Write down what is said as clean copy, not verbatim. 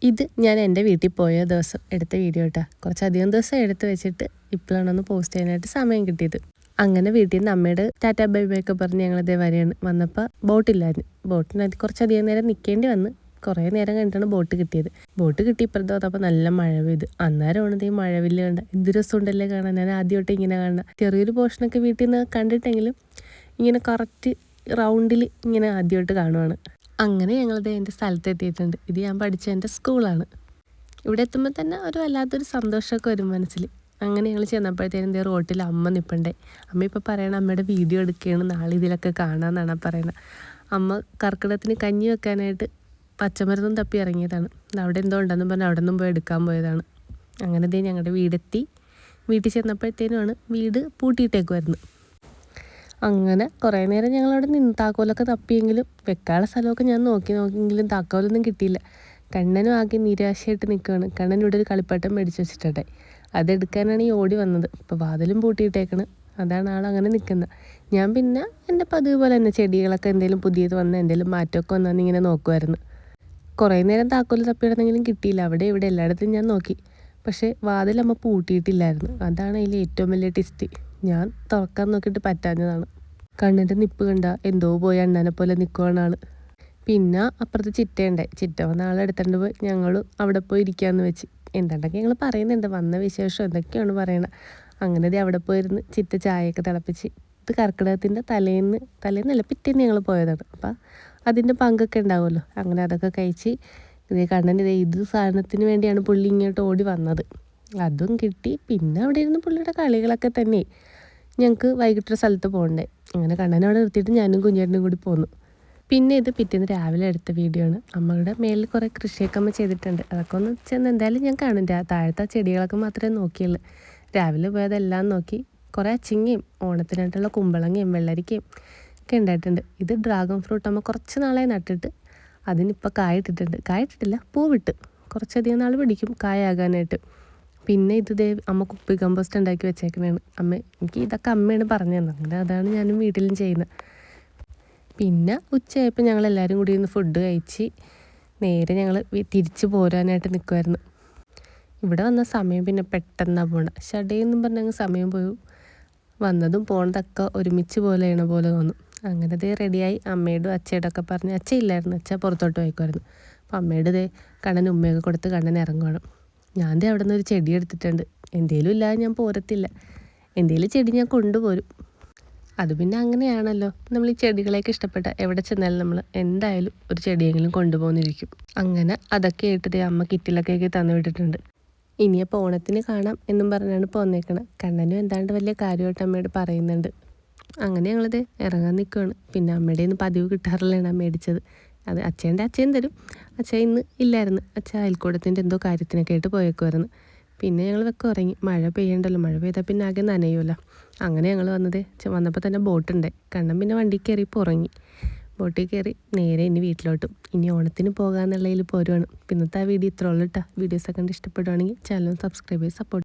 ഇത് ഞാൻ എൻ്റെ വീട്ടിൽ പോയ ദിവസം എടുത്ത വീഡിയോ കേട്ടോ. കുറച്ചധികം ദിവസം എടുത്ത് വെച്ചിട്ട് ഇപ്പോഴാണ് ഒന്ന് പോസ്റ്റ് ചെയ്യാനായിട്ട് സമയം കിട്ടിയത്. അങ്ങനെ വീട്ടിൽ നിന്ന് അമ്മയുടെ ടാറ്റാ ബൈ ബൈ ഒക്കെ പറഞ്ഞ് ഞങ്ങളിതേ വരെയാണ്. വന്നപ്പോൾ ബോട്ടില്ലായിരുന്നു. ബോട്ടിനകത്ത് കുറച്ചധികം നേരം നിൽക്കേണ്ടി വന്ന്. കുറേ നേരം കഴിഞ്ഞിട്ടാണ് ബോട്ട് കിട്ടിയത്. ബോട്ട് കിട്ടി ഇപ്പുറത്ത് വന്നപ്പോൾ നല്ല മഴ പെയ്തു. അന്നേരമാണ് ഈ മഴവില്ല് കണ്ട. എന്ത് രസമുണ്ടല്ലേ കാണാൻ. ഞാൻ ആദ്യമായിട്ട് ഇങ്ങനെ കാണുക. ചെറിയൊരു പോർഷനൊക്കെ വീട്ടിൽ നിന്ന് കണ്ടിട്ടെങ്കിലും ഇങ്ങനെ കറക്റ്റ് റൗണ്ടിൽ ഇങ്ങനെ ആദ്യമായിട്ട് കാണുവാണ്. അങ്ങനെ ഞങ്ങളിത് എൻ്റെ സ്ഥലത്ത് എത്തിയിട്ടുണ്ട്. ഇത് ഞാൻ പഠിച്ച എൻ്റെ സ്കൂളാണ്. ഇവിടെ എത്തുമ്പോൾ തന്നെ ഒരു വല്ലാത്തൊരു സന്തോഷമൊക്കെ വരും മനസ്സിൽ. അങ്ങനെ ഞങ്ങൾ ചെന്നപ്പോഴത്തേനും ഇതേ റോട്ടിൽ അമ്മ നിൽപ്പണ്ടേ. അമ്മ ഇപ്പോൾ പറയണം അമ്മയുടെ വീഡിയോ എടുക്കുകയാണ്, നാളെ ഇതിലൊക്കെ കാണാമെന്നാണ് പറയുന്നത്. അമ്മ കർക്കിടകത്തിന് കഞ്ഞി വെക്കാനായിട്ട് പച്ചമരുന്നും തപ്പി ഇറങ്ങിയതാണ്. അവിടെ എന്തോ ഉണ്ടെന്നും പറഞ്ഞാൽ അവിടെ നിന്നും പോയി എടുക്കാൻ പോയതാണ്. അങ്ങനെ ഇതേ ഞങ്ങളുടെ വീടെത്തി. വീട്ടിൽ ചെന്നപ്പോഴത്തേനുമാണ് വീട് പൂട്ടിയിട്ടേക്കുമായിരുന്നു. അങ്ങനെ കുറേ നേരം ഞങ്ങളവിടെ നിന്ന് താക്കോലൊക്കെ തപ്പിയെങ്കിലും വെക്കാനുള്ള സ്ഥലമൊക്കെ ഞാൻ നോക്കിയെങ്കിലും താക്കോലൊന്നും കിട്ടിയില്ല. കണ്ണനും ആകെ നിരാശയായിട്ട് നിൽക്കുകയാണ്. കണ്ണൻ ഇവിടെ ഒരു കളിപ്പാട്ടം മേടിച്ച് വെച്ചിട്ടുണ്ടേ. അതെടുക്കാനാണ് ഈ ഓടി വന്നത്. ഇപ്പോൾ വാതിലും പൂട്ടിയിട്ടേക്കണ്. അതാണ് ആളങ്ങനെ നിൽക്കുന്നത്. ഞാൻ പിന്നെ എൻ്റെ പതിവ് പോലെ തന്നെ ചെടികളൊക്കെ എന്തെങ്കിലും പുതിയത് വന്ന് എന്തെങ്കിലും മാറ്റമൊക്കെ വന്നാന്ന് ഇങ്ങനെ നോക്കുമായിരുന്നു. കുറേ നേരം താക്കോൽ തപ്പിയിടുന്നെങ്കിലും കിട്ടിയില്ല. അവിടെ ഇവിടെ എല്ലായിടത്തും ഞാൻ നോക്കി. പക്ഷേ വാതിലമ്മ പൂട്ടിയിട്ടില്ലായിരുന്നു. അതാണ് അതിൽ ഏറ്റവും വലിയ ട്വിസ്റ്റ്. ഞാൻ തുറക്കാൻ നോക്കിയിട്ട് പറ്റാഞ്ഞതാണ്. കണ്ണിൻ്റെ നിപ്പ് കണ്ട എന്തോ പോയി അണ്ണനെ പോലെ നിൽക്കുവാണ് ആൾ. പിന്നെ അപ്പുറത്ത് ചിറ്റയുണ്ടായി. ചിറ്റ വന്ന ആളെ എടുത്തുകൊണ്ട് പോയി ഞങ്ങൾ അവിടെ പോയി ഇരിക്കാമെന്ന് വെച്ച്. എന്താണ്ടൊക്കെ ഞങ്ങൾ പറയുന്നുണ്ട്, വന്ന വിശേഷം എന്തൊക്കെയാണ് പറയണത്. അങ്ങനെ അവിടെ പോയിരുന്ന് ചിറ്റ ചായയൊക്കെ തിളപ്പിച്ച്. ഇത് കർക്കിടകത്തിൻ്റെ തലേന്നല്ല പിറ്റേന്ന് ഞങ്ങൾ പോയതാണ്. അപ്പം അതിൻ്റെ പങ്കൊക്കെ ഉണ്ടാവുമല്ലോ. അങ്ങനെ അതൊക്കെ കഴിച്ച് ഇതേ കണ്ണൻ ഇത് സാധനത്തിന് വേണ്ടിയാണ് പുള്ളി ഇങ്ങോട്ട് ഓടി വന്നത്. അതും കിട്ടി. പിന്നെ അവിടെ ഇരുന്ന് പുള്ളിയുടെ കളികളൊക്കെ തന്നെ. ഞങ്ങൾക്ക് വൈകിട്ടൊരു സ്ഥലത്ത് പോകണ്ടേ. അങ്ങനെ കണ്ണനെ അവിടെ നിർത്തിയിട്ട് ഞാനും കുഞ്ഞേട്ടനും കൂടി പോന്നു. പിന്നെ ഇത് പിറ്റേന്ന് രാവിലെ എടുത്ത വീഡിയോ ആണ്. അമ്മയുടെ മേലിൽ കുറേ കൃഷിയൊക്കെ അമ്മ ചെയ്തിട്ടുണ്ട്. അതൊക്കെ ഒന്ന് ചെന്ന് എന്തായാലും ഞാൻ കാണും. താഴത്തെ ചെടികളൊക്കെ മാത്രമേ നോക്കിയുള്ളൂ. രാവിലെ പോയതെല്ലാം നോക്കി. കുറേ അച്ചിങ്ങയും ഓണത്തിനായിട്ടുള്ള കുമ്പളങ്ങയും വെള്ളരിക്കയും ഒക്കെ ഉണ്ടായിട്ടുണ്ട്. ഇത് ഡ്രാഗൺ ഫ്രൂട്ട് അമ്മ കുറച്ച് നാളെ നട്ടിട്ട് അതിനിപ്പോൾ കായിട്ടിട്ടുണ്ട്. കായിട്ടിട്ടില്ല, പൂവിട്ട്. കുറച്ചധികം നാൾ പിടിക്കും കായാകാനായിട്ട്. പിന്നെ ഇത് അമ്മ കുപ്പി കമ്പോസ്റ്റ് ഉണ്ടാക്കി വെച്ചേക്കുന്നതാണ്. എനിക്ക് ഇതൊക്കെ അമ്മയാണ് പറഞ്ഞു തന്നത്. അങ്ങനെ അതാണ് ഞാനും വീട്ടിലും ചെയ്യുന്നത്. പിന്നെ ഉച്ചയായപ്പോൾ ഞങ്ങളെല്ലാവരും കൂടി ഒന്ന് ഫുഡ് കഴിച്ച് നേരെ ഞങ്ങൾ തിരിച്ച് പോരാനായിട്ട് നിൽക്കുമായിരുന്നു. ഇവിടെ വന്ന സമയം പിന്നെ പെട്ടെന്നാണ് പോകണം. ഷടയെന്നും പറഞ്ഞങ്ങ് സമയം പോയി. വന്നതും പോണതൊക്കെ ഒരുമിച്ച് പോലെയാണ് പോലെ തോന്നും. അങ്ങനെ ദേ റെഡിയായി. അമ്മയോടും അച്ഛയോടും ഒക്കെ പറഞ്ഞ് അച്ഛയില്ലായിരുന്നു, അച്ഛ പുറത്തോട്ട് പോയിക്കുമായിരുന്നു. അപ്പോൾ അമ്മയുടെ ദേ കണ്ണൻ ഉമ്മയൊക്കെ കൊടുത്ത് കണ്ണൻ ഇറങ്ങുകയാണ്. ഞാൻ ദേ അവിടെ നിന്ന് ഒരു ചെടി എടുത്തിട്ടുണ്ട്. എന്തേലും ഇല്ലാതെ ഞാൻ പോരത്തില്ല. എന്തേലും ചെടി ഞാൻ കൊണ്ടുപോരും. അത് പിന്നെ അങ്ങനെയാണല്ലോ, നമ്മൾ ഈ ചെടികളെയൊക്കെ ഇഷ്ടപ്പെട്ട എവിടെ ചെന്നാലും നമ്മൾ എന്തായാലും ഒരു ചെടിയെങ്കിലും കൊണ്ടുപോകുന്നിരിക്കും. അങ്ങനെ അതൊക്കെ ആയിട്ട് അമ്മ കിറ്റിലൊക്കെ തന്നു വിട്ടിട്ടുണ്ട്. ഇനിയപ്പോൾ ഓണത്തിന് കാണാം എന്നും പറഞ്ഞാണ് പോന്നേക്കണത്. കണ്ണനും എന്താണ്ട് വലിയ കാര്യമായിട്ട് അമ്മയോട് പറയുന്നുണ്ട്. അങ്ങനെ ഞങ്ങളിത് ഇറങ്ങാൻ നിൽക്കുകയാണ്. പിന്നെ അമ്മയുടെ നിന്ന് പതിവ് കിട്ടാറില്ലാണ് മേടിച്ചത്. അത് അച്ഛൻ തരും. അച്ഛൻ ഇന്ന് ഇല്ലായിരുന്നു. അച്ഛൻ അയൽക്കൂടത്തിൻ്റെ എന്തോ കാര്യത്തിനൊക്കെ ആയിട്ട് പോയേക്കുമായിരുന്നു. പിന്നെ ഞങ്ങൾ ഉറങ്ങി. മഴ പെയ്യണ്ടല്ലോ, മഴ പെയ്താൽ പിന്നെ ആകെ നനയുമല്ലോ. അങ്ങനെ ഞങ്ങൾ വന്നപ്പോൾ തന്നെ ബോട്ടുണ്ട്. കണ്ണൻ പിന്നെ വണ്ടി കയറി ഉറങ്ങി. ബോട്ടിൽ കയറി നേരെ ഇനി വീട്ടിലോട്ടും. ഇനി ഓണത്തിന് പോകാമെന്നുള്ളതിൽ പോരുവാണ്. പിന്നത്തെ ആ വീഡിയോ ഇത്രയുള്ളൂ കേട്ടോ. വീഡിയോസൊക്കെ കണ്ട് ഇഷ്ടപ്പെടുവാണെങ്കിൽ ചാനൽ സബ്സ്ക്രൈബ് ചെയ്ത് സപ്പോർട്ട്